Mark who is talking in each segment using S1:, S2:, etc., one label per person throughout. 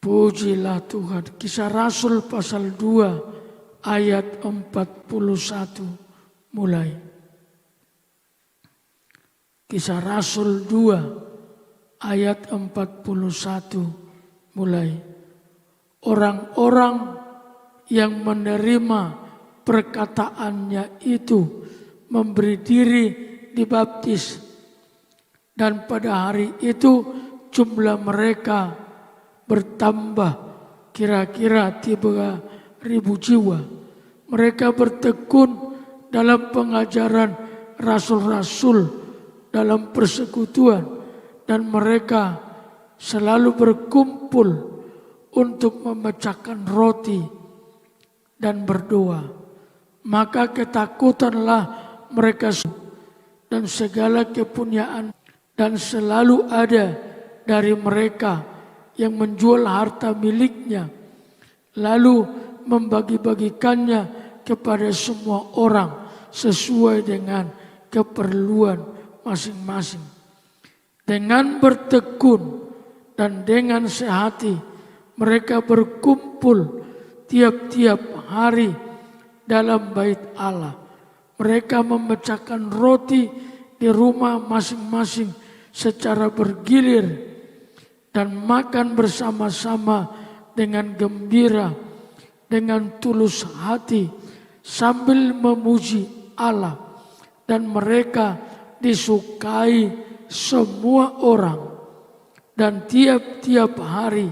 S1: Pujilah Tuhan. Kisah Rasul pasal 2 ayat 41 mulai. Kisah Rasul 2 ayat 41 mulai. Orang-orang yang menerima perkataannya itu memberi diri dibaptis. Dan pada hari itu jumlah mereka bertambah kira-kira 3.000 jiwa. Mereka bertekun dalam pengajaran rasul-rasul dalam persekutuan, dan mereka selalu berkumpul untuk memecahkan roti dan berdoa. Maka ketakutanlah mereka dan segala kepunyaan, dan selalu ada dari mereka yang menjual harta miliknya, lalu membagi-bagikannya kepada semua orang sesuai dengan keperluan masing-masing. Dengan bertekun dan dengan sehati mereka berkumpul tiap-tiap hari dalam bait Allah. Mereka memecahkan roti di rumah masing-masing secara bergilir dan makan bersama-sama dengan gembira, dengan tulus hati sambil memuji Allah, dan mereka disukai semua orang. Dan tiap-tiap hari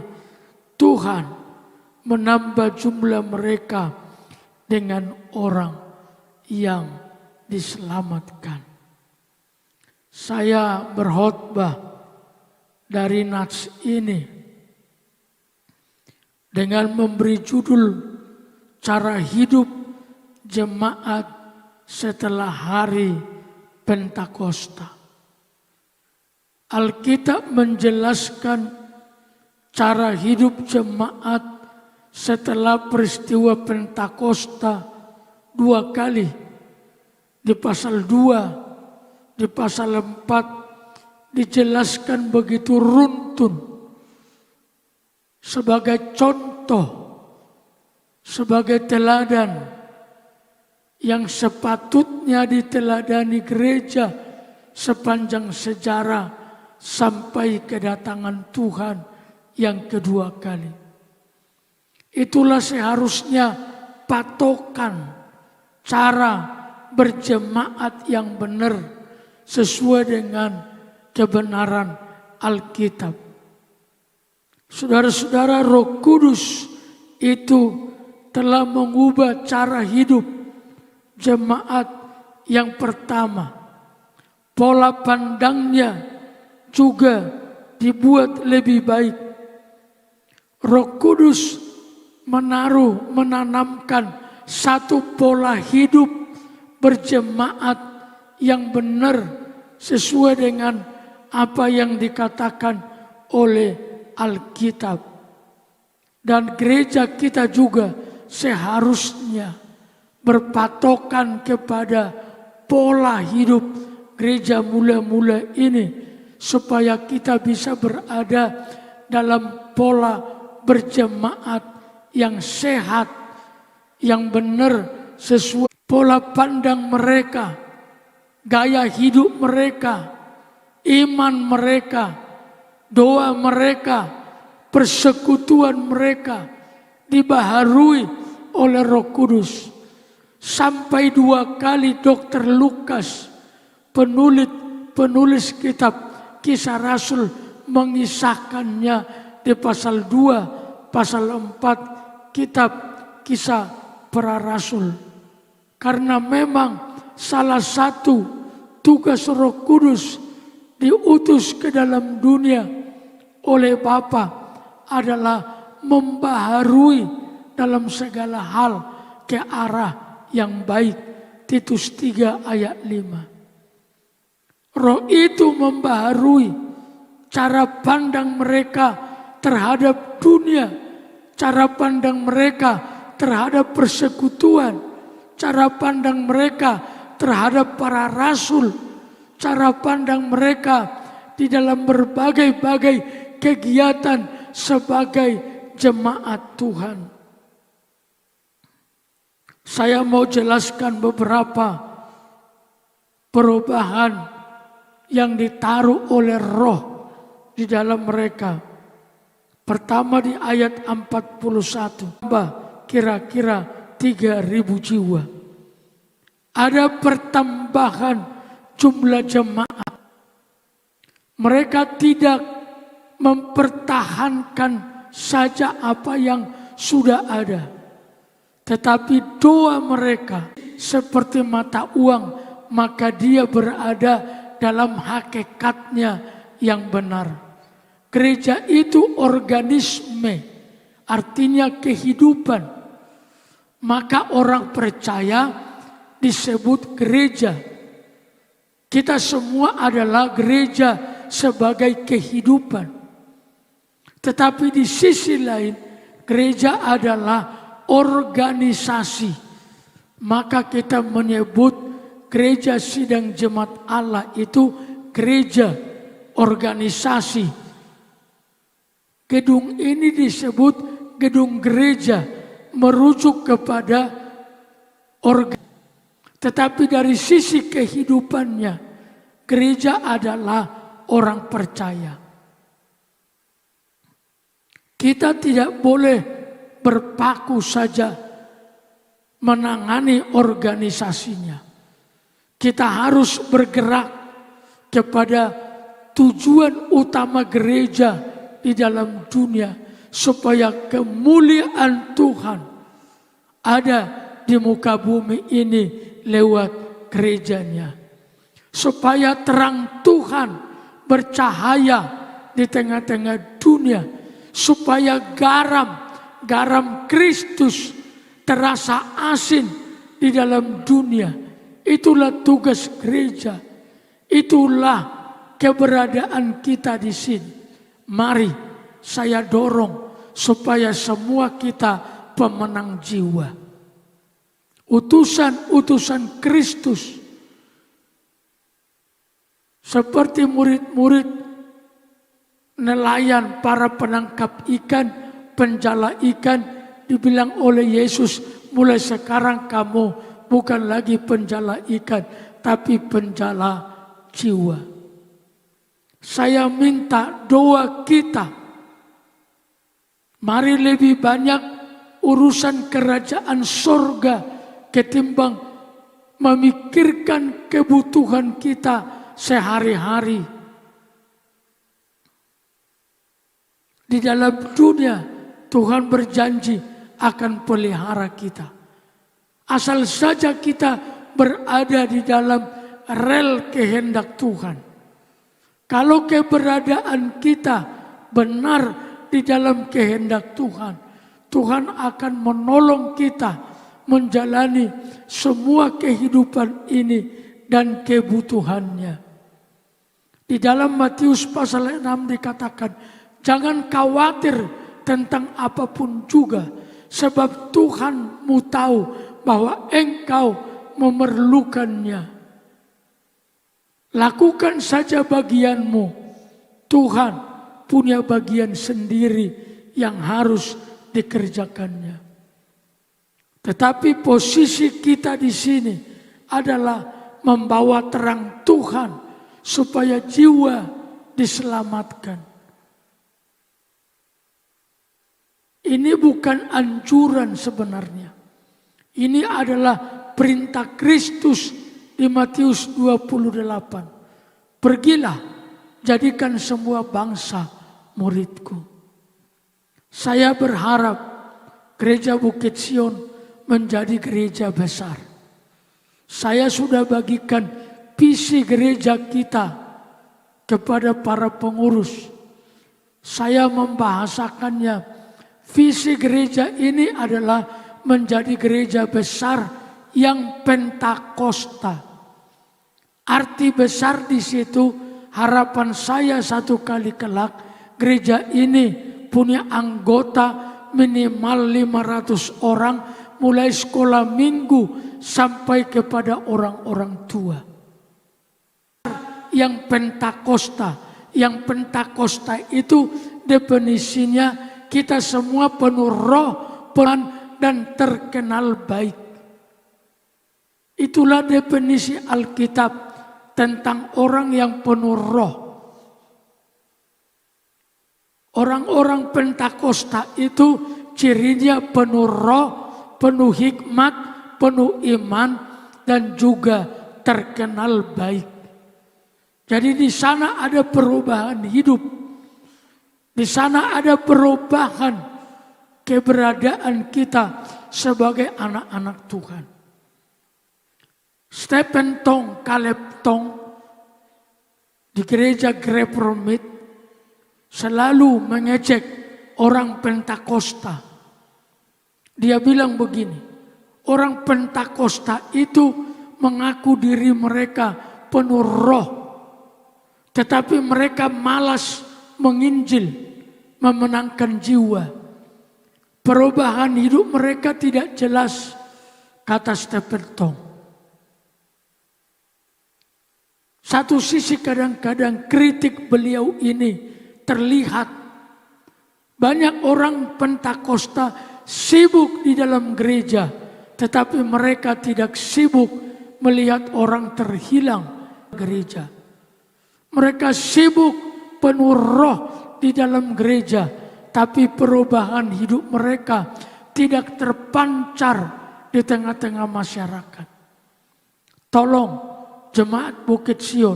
S1: Tuhan menambah jumlah mereka dengan orang yang diselamatkan. Saya berkhotbah dari nats ini dengan memberi judul cara hidup jemaat setelah hari Pentakosta. Alkitab menjelaskan cara hidup jemaat setelah peristiwa Pentakosta 2 kali. Di pasal 2, di pasal 4 dijelaskan begitu runtun sebagai contoh, sebagai teladan yang sepatutnya diteladani gereja sepanjang sejarah sampai kedatangan Tuhan yang kedua kali. Itulah seharusnya patokan cara berjemaat yang benar sesuai dengan kebenaran Alkitab. Saudara-saudara, Roh Kudus itu telah mengubah cara hidup jemaat yang pertama. Pola pandangnya juga dibuat lebih baik. Roh Kudus menanamkan satu pola hidup berjemaat yang benar sesuai dengan apa yang dikatakan oleh Alkitab. Dan gereja kita juga seharusnya berpatokan kepada pola hidup gereja mula-mula ini, supaya kita bisa berada dalam pola berjemaat yang sehat, yang benar sesuai pola pandang mereka, gaya hidup mereka, iman mereka, doa mereka, persekutuan mereka dibaharui oleh Roh Kudus. Sampai 2 kali Dr. Lukas, penulis kitab Kisah Rasul, mengisahkannya di pasal 2, pasal 4 kitab Kisah Para Rasul. Karena memang salah satu tugas Roh Kudus diutus ke dalam dunia oleh Bapa adalah membaharui dalam segala hal ke arah yang baik. Titus 3 ayat 5. Roh itu membaharui cara pandang mereka terhadap dunia, cara pandang mereka terhadap persekutuan, cara pandang mereka terhadap para rasul, cara pandang mereka di dalam berbagai-bagai kegiatan sebagai jemaat Tuhan. Saya mau jelaskan beberapa perubahan yang ditaruh oleh Roh di dalam mereka. Pertama di ayat 41, kira-kira 3.000 jiwa. Ada pertambahan jumlah jemaat. Mereka tidak mempertahankan saja apa yang sudah ada. Tetapi doa mereka seperti mata uang, maka dia berada dalam hakikatnya yang benar. Gereja itu organisme, artinya kehidupan. Maka orang percaya disebut gereja. Kita semua adalah gereja sebagai kehidupan. Tetapi di sisi lain, gereja adalah organisasi. Maka kita menyebut gereja sidang jemaat Allah itu gereja organisasi. Gedung ini disebut gedung gereja, merujuk kepada organisasi. Tetapi dari sisi kehidupannya, gereja adalah orang percaya. Kita tidak boleh berpaku saja menangani organisasinya. Kita harus bergerak kepada tujuan utama gereja di dalam dunia, supaya kemuliaan Tuhan ada di muka bumi ini lewat gerejanya. Supaya terang Tuhan bercahaya di tengah-tengah dunia. Supaya garam Kristus terasa asin di dalam dunia. Itulah tugas gereja. Itulah keberadaan kita di sini. Mari saya dorong supaya semua kita pemenang jiwa. Utusan-utusan Kristus. Seperti murid-murid nelayan, para penangkap ikan, penjala ikan, dibilang oleh Yesus, mulai sekarang kamu bukan lagi penjala ikan, tapi penjala jiwa. Saya minta doa kita. Mari lebih banyak urusan kerajaan surga ketimbang memikirkan kebutuhan kita sehari-hari. Di dalam dunia Tuhan berjanji akan pelihara kita. Asal saja kita berada di dalam rel kehendak Tuhan. Kalau keberadaan kita benar di dalam kehendak Tuhan, Tuhan akan menolong kita menjalani semua kehidupan ini dan kebutuhannya. Di dalam Matius pasal 6 dikatakan, jangan khawatir tentang apapun juga, sebab Tuhanmu tahu bahwa engkau memerlukannya. Lakukan saja bagianmu. Tuhan punya bagian sendiri yang harus dikerjakannya. Tetapi posisi kita di sini adalah membawa terang Tuhan supaya jiwa diselamatkan. Ini bukan anjuran sebenarnya. Ini adalah perintah Kristus di Matius 28. Pergilah, jadikan semua bangsa muridku. Saya berharap gereja Bukit Sion menjadi gereja besar. Saya sudah bagikan visi gereja kita kepada para pengurus. Saya membahasakannya. Visi gereja ini adalah menjadi gereja besar yang Pentakosta. Arti besar di situ, harapan saya satu kali kelak gereja ini punya anggota minimal 500 orang, mulai sekolah minggu sampai kepada orang-orang tua. Yang Pentakosta itu definisinya kita semua penuh roh, pelan dan terkenal baik. Itulah definisi Alkitab tentang orang yang penuh roh. Orang-orang Pentakosta itu cirinya penuh roh, penuh hikmat, penuh iman, dan juga terkenal baik. Jadi di sana ada perubahan hidup. Di sana ada perubahan keberadaan kita sebagai anak-anak Tuhan. Stephen Tong, Caleb Tong di gereja Grepromit selalu mengejek orang Pentakosta. Dia bilang begini, orang Pentakosta itu mengaku diri mereka penuh roh, tetapi mereka malas menginjil, memenangkan jiwa. Perubahan hidup mereka tidak jelas, kata Stephen Tong. Satu sisi kadang-kadang kritik beliau ini terlihat. Banyak orang Pentakosta sibuk di dalam gereja, tetapi mereka tidak sibuk melihat orang terhilang gereja. Mereka sibuk penuh roh di dalam gereja, tapi perubahan hidup mereka tidak terpancar di tengah-tengah masyarakat. Tolong jemaat Bukit Sion,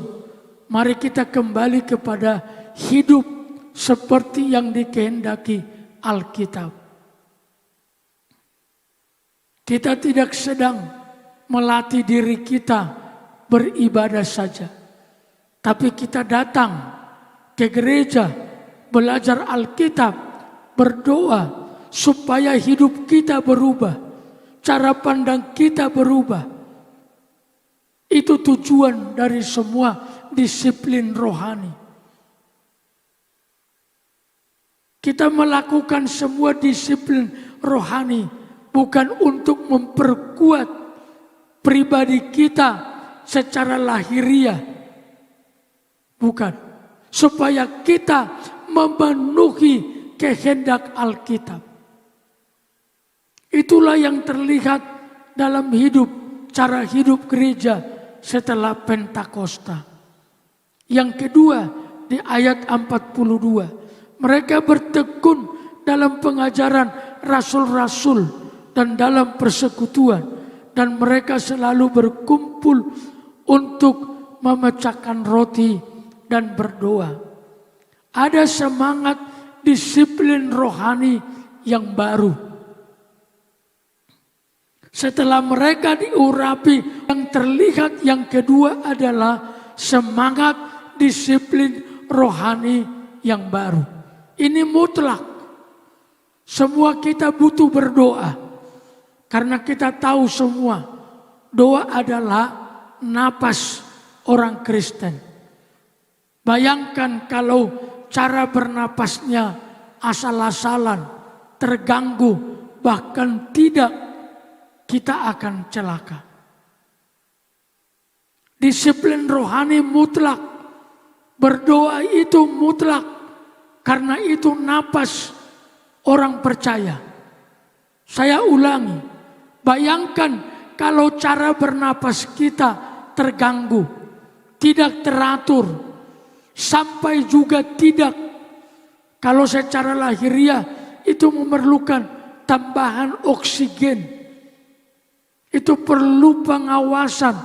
S1: mari kita kembali kepada hidup seperti yang dikehendaki Alkitab. Kita tidak sedang melatih diri kita beribadah saja, tapi kita datang ke gereja, belajar Alkitab, berdoa supaya hidup kita berubah, cara pandang kita berubah. Itu tujuan dari semua disiplin rohani. Kita melakukan semua disiplin rohani bukan untuk memperkuat pribadi kita secara lahiriah. Bukan. Supaya kita memenuhi kehendak Alkitab. Itulah yang terlihat dalam cara hidup gereja setelah Pentakosta. Yang kedua di ayat 42. Mereka bertekun dalam pengajaran rasul-rasul dan dalam persekutuan. Dan mereka selalu berkumpul untuk memecahkan roti dan berdoa. Ada semangat disiplin rohani yang baru. Setelah mereka diurapi, yang terlihat yang kedua adalah semangat disiplin rohani yang baru. Ini mutlak. Semua kita butuh berdoa. Karena kita tahu semua, doa adalah napas orang Kristen. Bayangkan kalau cara bernapasnya asal-asalan, terganggu, bahkan tidak, kita akan celaka. Disiplin rohani mutlak. Berdoa itu mutlak. Karena itu napas orang percaya. Saya ulangi, bayangkan kalau cara bernapas kita terganggu, tidak teratur, sampai juga tidak. Kalau secara lahiriah itu memerlukan tambahan oksigen. Itu perlu pengawasan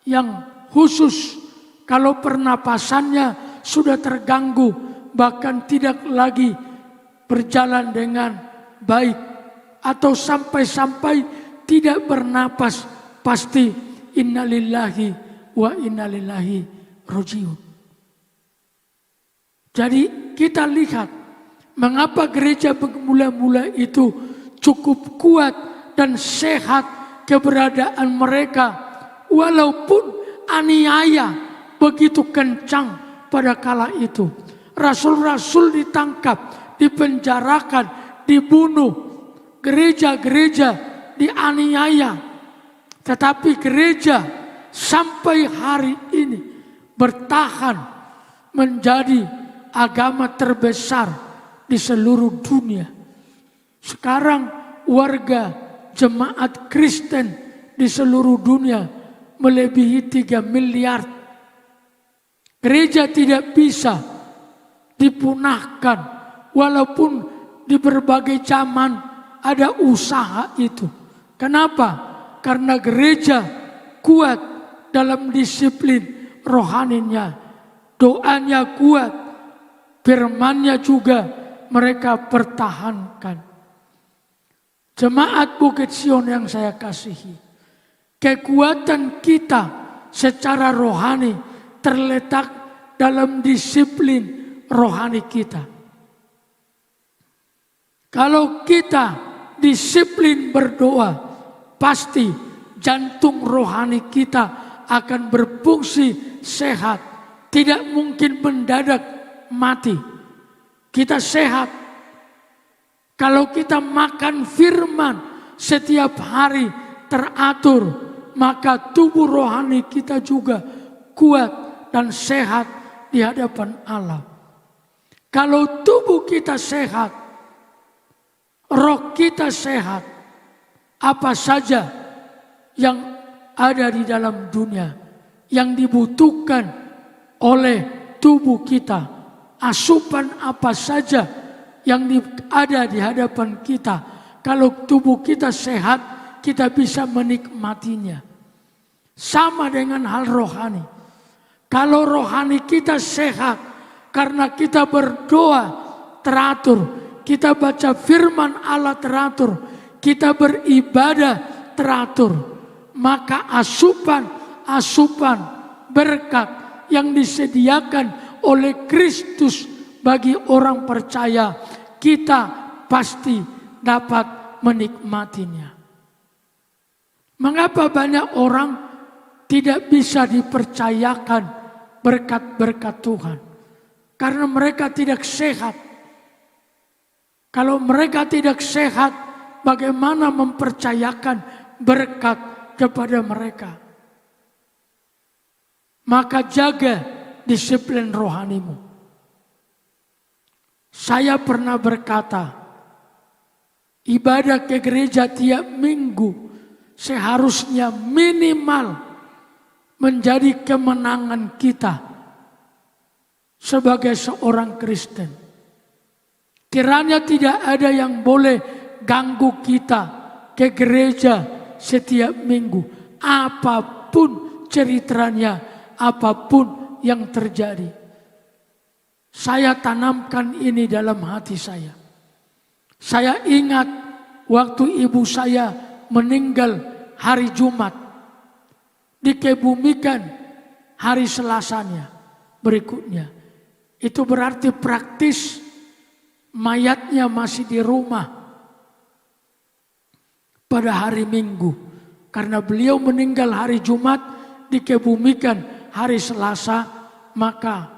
S1: yang khusus. Kalau pernapasannya sudah terganggu, bahkan tidak lagi berjalan dengan baik, atau sampai-sampai tidak bernapas, pasti innalillahi wa innalillahi rajiun. Jadi kita lihat mengapa gereja mula-mula itu cukup kuat dan sehat keberadaan mereka, walaupun aniaya begitu kencang pada kala itu. Rasul-rasul ditangkap, dipenjarakan, dibunuh. Gereja-gereja dianiaya. Tetapi gereja sampai hari ini bertahan menjadi agama terbesar di seluruh dunia. Sekarang warga jemaat Kristen di seluruh dunia melebihi 3 miliar. Gereja tidak bisa dipunahkan walaupun di berbagai zaman ada usaha itu. Kenapa? Karena gereja kuat dalam disiplin rohaninya. Doanya kuat, firmannya juga mereka pertahankan. Jemaat Bukit Sion yang saya kasihi, kekuatan kita secara rohani terletak dalam disiplin rohani kita. Kalau kita disiplin berdoa, pasti jantung rohani kita akan berfungsi sehat. Tidak mungkin mendadak mati. Kita sehat. Kalau kita makan firman setiap hari teratur, maka tubuh rohani kita juga kuat dan sehat di hadapan Allah. Kalau tubuh kita sehat, roh kita sehat, apa saja yang ada di dalam dunia yang dibutuhkan oleh tubuh kita, asupan apa saja yang ada di hadapan kita, kalau tubuh kita sehat, kita bisa menikmatinya. Sama dengan hal rohani. Kalau rohani kita sehat, karena kita berdoa teratur, kita baca firman Allah teratur, kita beribadah teratur, maka asupan berkat yang disediakan oleh Kristus bagi orang percaya, kita pasti dapat menikmatinya. Mengapa banyak orang tidak bisa dipercayakan berkat-berkat Tuhan? Karena mereka tidak sehat. Kalau mereka tidak sehat, bagaimana mempercayakan berkat kepada mereka? Maka jaga disiplin rohanimu. Saya pernah berkata, ibadah ke gereja tiap minggu seharusnya minimal menjadi kemenangan kita sebagai seorang Kristen. Kiranya tidak ada yang boleh ganggu kita ke gereja setiap minggu. Apapun ceritanya, apapun yang terjadi. Saya tanamkan ini dalam hati saya. Saya ingat waktu ibu saya meninggal hari Jumat. Dikebumikan hari Selasanya berikutnya. Itu berarti praktis mayatnya masih di rumah pada hari Minggu. Karena beliau meninggal hari Jumat, dikebumikan hari Selasa, maka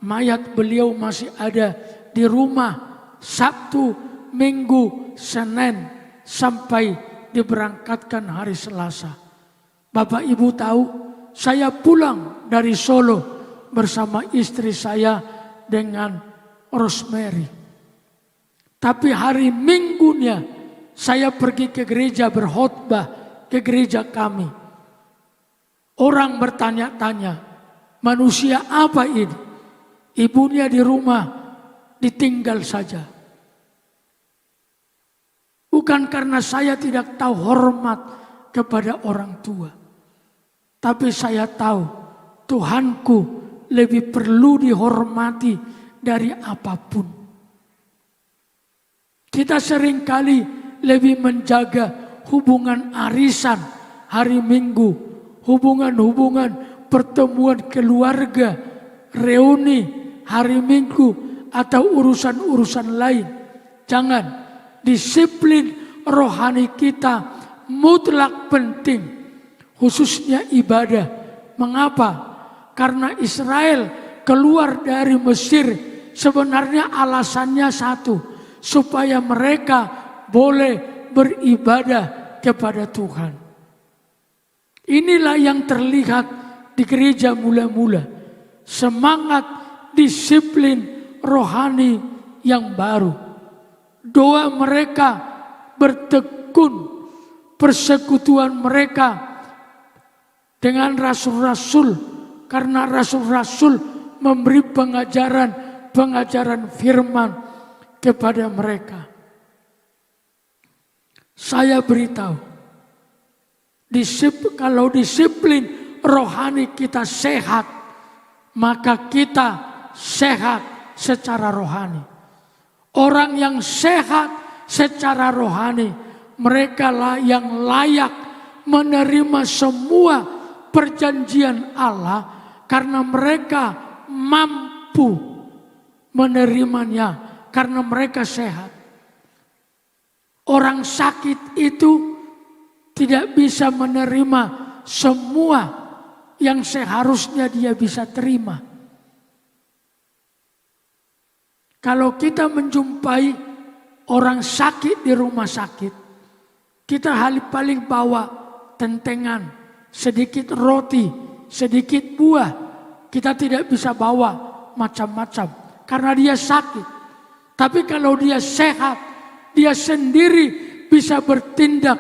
S1: mayat beliau masih ada di rumah Sabtu, Minggu, Senin sampai diberangkatkan hari Selasa. Bapak Ibu tahu, saya pulang dari Solo bersama istri saya dengan Rosemary. Tapi hari Minggunya saya pergi ke gereja berkhotbah, ke gereja kami. Orang bertanya-tanya, manusia apa ini? Ibunya di rumah ditinggal saja. Bukan karena saya tidak tahu hormat kepada orang tua. Tapi saya tahu Tuhanku lebih perlu dihormati dari apapun. Kita seringkali lebih menjaga hubungan arisan hari Minggu, hubungan-hubungan pertemuan keluarga, reuni hari Minggu atau urusan-urusan lain. Jangan, disiplin rohani kita mutlak penting, khususnya ibadah. Mengapa? Karena Israel keluar dari Mesir sebenarnya alasannya satu, supaya mereka boleh beribadah kepada Tuhan. Inilah yang terlihat di gereja mula-mula. Semangat disiplin rohani yang baru. Doa mereka bertekun, persekutuan mereka dengan rasul-rasul, karena rasul-rasul memberi pengajaran firman kepada mereka. Saya beritahu, kalau disiplin rohani kita sehat, maka kita sehat secara rohani. Orang yang sehat secara rohani, mereka lah yang layak menerima semua perjanjian Allah karena mereka mampu menerimanya karena mereka sehat. Orang sakit itu tidak bisa menerima semua yang seharusnya dia bisa terima. Kalau kita menjumpai orang sakit di rumah sakit, kita paling bawa tentengan, sedikit roti, sedikit buah. Kita tidak bisa bawa macam-macam karena dia sakit. Tapi kalau dia sehat, dia sendiri bisa bertindak,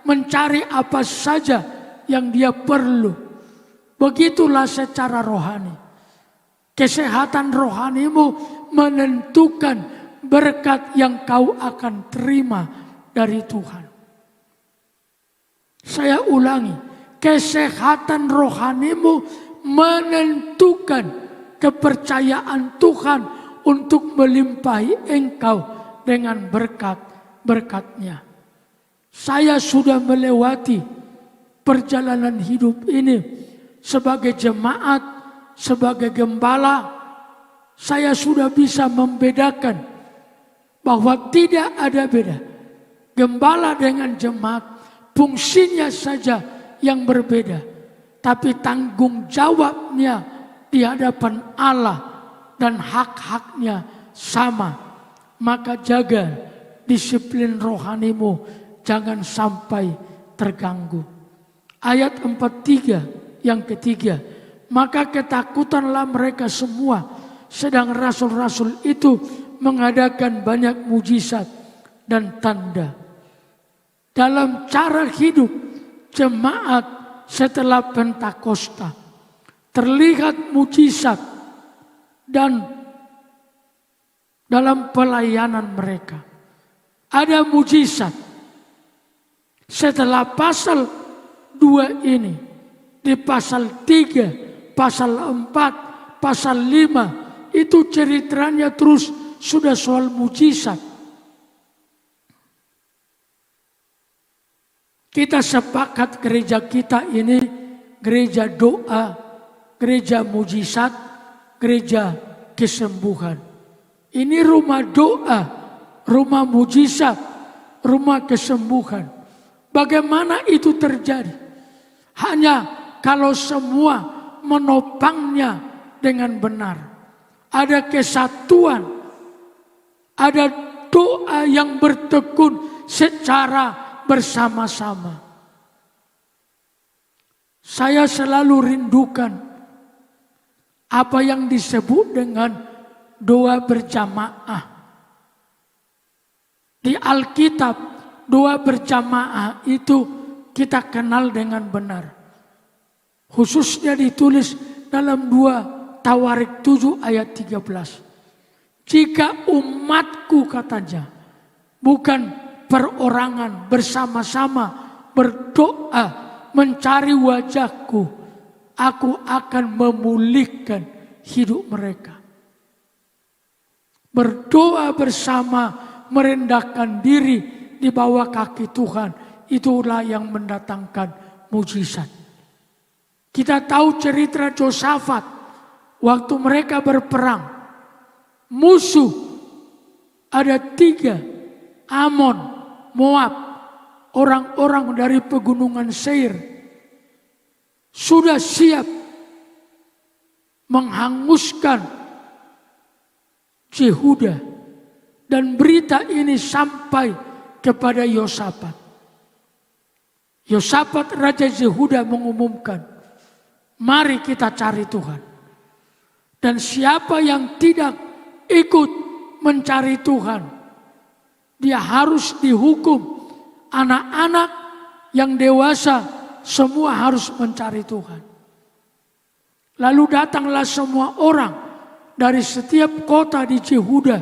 S1: mencari apa saja yang dia perlu. Begitulah secara rohani. Kesehatan rohanimu menentukan berkat yang kau akan terima dari Tuhan. Saya ulangi, kesehatan rohanimu menentukan kepercayaan Tuhan untuk melimpahi engkau dengan berkat-berkatnya. Saya sudah melewati perjalanan hidup ini sebagai jemaat, sebagai gembala. Saya sudah bisa membedakan bahwa tidak ada beda. Gembala dengan jemaat, fungsinya saja yang berbeda. Tapi tanggung jawabnya di hadapan Allah dan hak-haknya sama. Maka jaga disiplin rohanimu, jangan sampai terganggu. Ayat 43 yang ketiga, maka ketakutanlah mereka semua, sedang rasul-rasul itu mengadakan banyak mujizat dan tanda. Dalam cara hidup jemaat setelah Pentakosta, terlihat mujizat dan dalam pelayanan mereka ada mujizat. Setelah pasal 2 ini, di pasal 3, pasal 4, pasal 5, itu ceritanya terus sudah soal mujizat. Kita sepakat gereja kita ini gereja doa, gereja mujizat, gereja kesembuhan. Ini rumah doa, rumah mujizat, rumah kesembuhan. Bagaimana itu terjadi? Hanya kalau semua menopangnya dengan benar. Ada kesatuan, ada doa yang bertekun secara bersama-sama. Saya selalu rindukan apa yang disebut dengan doa berjamaah. Di Alkitab, doa berjamaah itu kita kenal dengan benar. Khususnya ditulis dalam 2 Tawarik 7 ayat 13. Jika umatku, katanya, bukan perorangan, bersama-sama berdoa mencari wajahku, aku akan memulihkan hidup mereka. Berdoa bersama, merendahkan diri di bawah kaki Tuhan, itulah yang mendatangkan mujizat. Kita tahu cerita Yosafat waktu mereka berperang. Musuh ada 3, Amon, Moab, orang-orang dari pegunungan Seir sudah siap menghanguskan Yehuda, dan berita ini sampai kepada Yosafat. Yosafat Raja Yehuda mengumumkan, mari kita cari Tuhan. Dan siapa yang tidak ikut mencari Tuhan. Dia harus dihukum. Anak-anak yang dewasa semua harus mencari Tuhan. Lalu datanglah semua orang dari setiap kota di Yehuda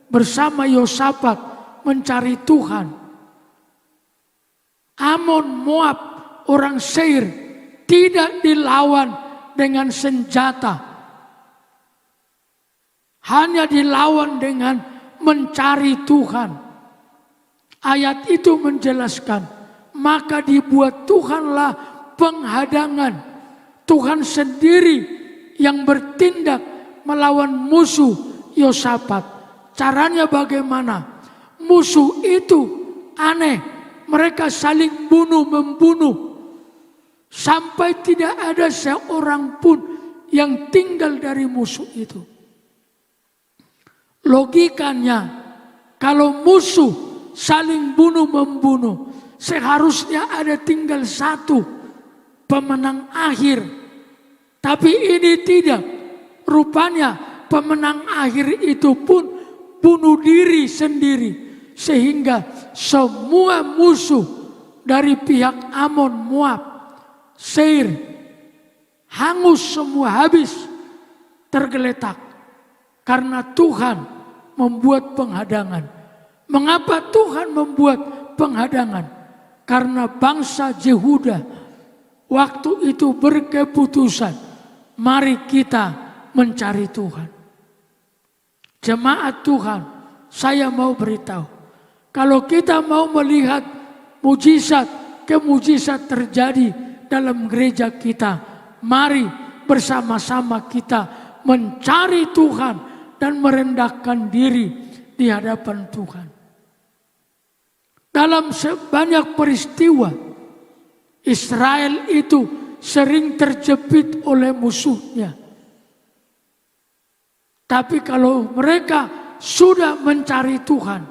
S1: bersama Yosafat mencari Tuhan. Amon, Moab, orang Seir tidak dilawan dengan senjata. Hanya dilawan dengan mencari Tuhan. Ayat itu menjelaskan, maka dibuat Tuhanlah penghadangan. Tuhan sendiri yang bertindak melawan musuh Yosafat. Caranya bagaimana? Musuh itu aneh. Mereka saling bunuh-membunuh. Sampai tidak ada seorang pun yang tinggal dari musuh itu. Logikanya, kalau musuh saling bunuh-membunuh, seharusnya ada tinggal satu pemenang akhir. Tapi ini tidak. Rupanya pemenang akhir itu pun bunuh diri sendiri. Sehingga semua musuh dari pihak Amon, Moab, Seir, hangus semua, habis, tergeletak. Karena Tuhan membuat penghadangan. Mengapa Tuhan membuat penghadangan? Karena bangsa Yehuda waktu itu berkeputusan, mari kita mencari Tuhan. Jemaat Tuhan, saya mau beritahu, kalau kita mau melihat mujizat, kemujizat terjadi dalam gereja kita, mari bersama-sama kita mencari Tuhan dan merendahkan diri di hadapan Tuhan. Dalam sebanyak peristiwa, Israel itu sering terjepit oleh musuhnya. Tapi kalau mereka sudah mencari Tuhan,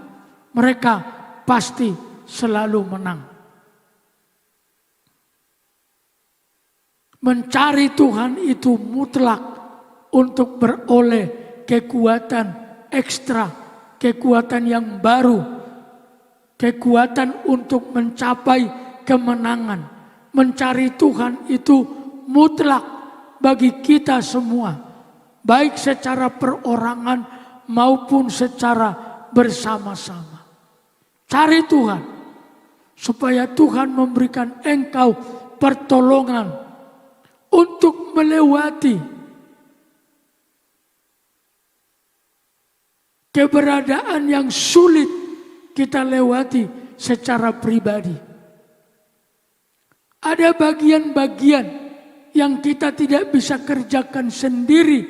S1: mereka pasti selalu menang. Mencari Tuhan itu mutlak untuk beroleh kekuatan ekstra, kekuatan yang baru, kekuatan untuk mencapai kemenangan. Mencari Tuhan itu mutlak bagi kita semua, baik secara perorangan maupun secara bersama-sama. Cari Tuhan supaya Tuhan memberikan engkau pertolongan untuk melewati keberadaan yang sulit kita lewati secara pribadi. Ada bagian-bagian yang kita tidak bisa kerjakan sendiri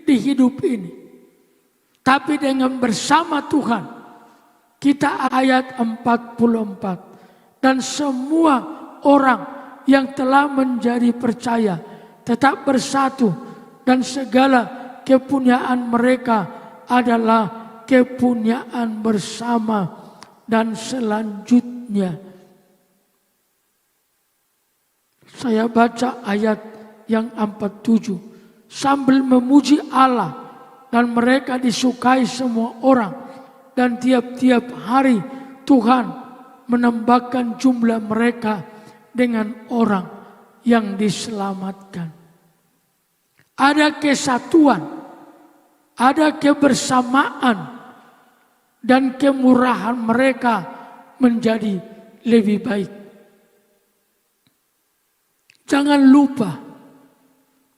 S1: di hidup ini. Tapi dengan bersama Tuhan, kita ayat 44. Dan semua orang yang telah menjadi percaya tetap bersatu. Dan segala kepunyaan mereka adalah kepunyaan bersama. Dan selanjutnya saya baca ayat yang 47. Sambil memuji Allah dan mereka disukai semua orang. Dan tiap-tiap hari Tuhan menambahkan jumlah mereka dengan orang yang diselamatkan. Ada kesatuan, ada kebersamaan, dan kemurahan mereka menjadi lebih baik. Jangan lupa,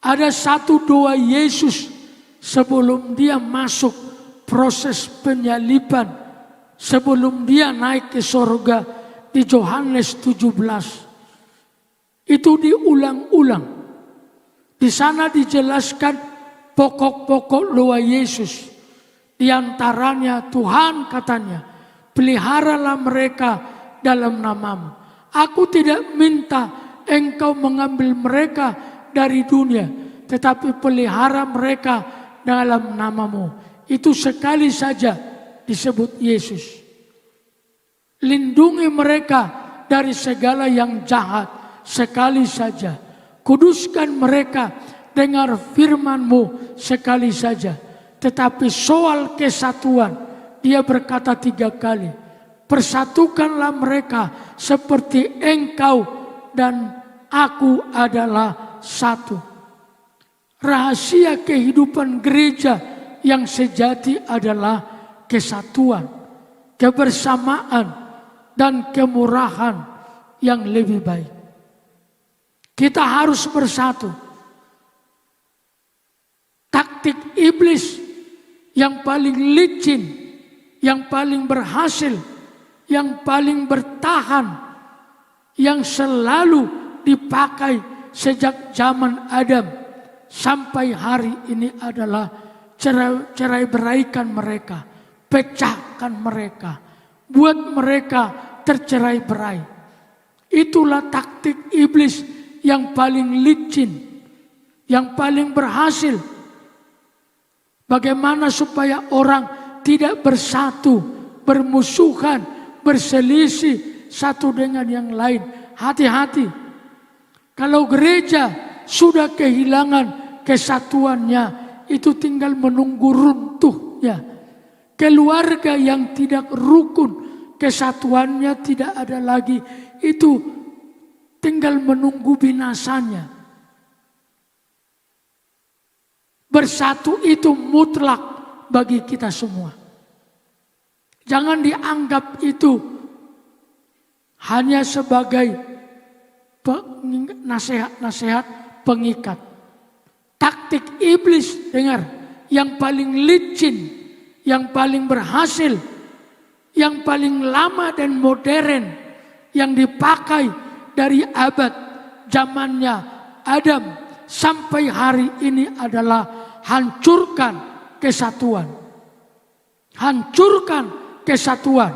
S1: ada satu doa Yesus sebelum dia masuk proses penyaliban, sebelum dia naik ke sorga di Yohanes 17. Itu diulang-ulang. Di sana dijelaskan pokok-pokok doa Yesus. Di antaranya Tuhan katanya, peliharalah mereka dalam namamu. Aku tidak minta engkau mengambil mereka dari dunia, tetapi pelihara mereka dalam namamu. Itu sekali saja disebut Yesus. Lindungi mereka dari segala yang jahat, sekali saja. Kuduskan mereka dengan firman-Mu sekali saja. Tetapi soal kesatuan, dia berkata 3 kali, persatukanlah mereka seperti engkau dan aku adalah satu. Rahasia kehidupan gereja yang sejati adalah kesatuan, kebersamaan, dan kemurahan yang lebih baik. Kita harus bersatu. Taktik iblis yang paling licin, yang paling berhasil, yang paling bertahan, yang selalu dipakai sejak zaman Adam sampai hari ini adalah cerai beraikan mereka, pecahkan mereka, buat mereka tercerai berai. Itulah taktik iblis yang paling licin, yang paling berhasil. Bagaimana supaya orang tidak bersatu, bermusuhan, berselisih satu dengan yang lain. Hati-hati. Kalau gereja sudah kehilangan kesatuannya, itu tinggal menunggu runtuh ya. Keluarga yang tidak rukun, kesatuannya tidak ada lagi, itu tinggal menunggu binasanya. Bersatu itu mutlak bagi kita semua. Jangan dianggap itu hanya sebagai nasihat-nasihat pengikat. Taktik iblis, dengar, yang paling licin, yang paling berhasil, yang paling lama dan modern, yang dipakai dari abad zamannya Adam sampai hari ini adalah hancurkan kesatuan. Hancurkan kesatuan,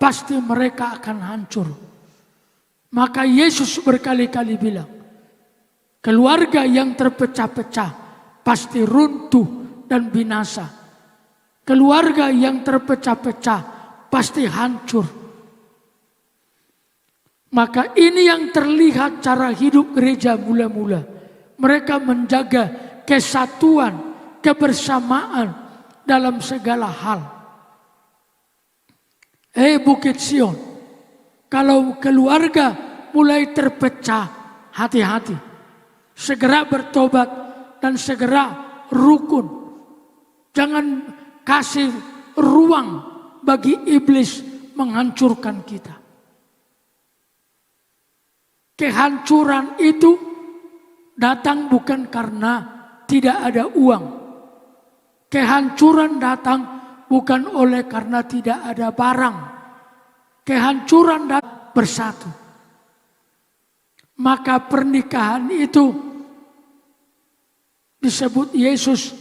S1: pasti mereka akan hancur. Maka Yesus berkali-kali bilang, keluarga yang terpecah-pecah pasti runtuh dan binasa. Keluarga yang terpecah-pecah pasti hancur. Maka ini yang terlihat cara hidup gereja mula-mula. Mereka menjaga kesatuan, kebersamaan dalam segala hal. Bukit Sion, kalau keluarga mulai terpecah, hati-hati. Segera bertobat dan segera rukun. Jangan kasih ruang bagi iblis menghancurkan kita. Kehancuran itu datang bukan karena tidak ada uang. Kehancuran datang bukan oleh karena tidak ada barang. Kehancuran datang bersatu. Maka pernikahan itu disebut Yesus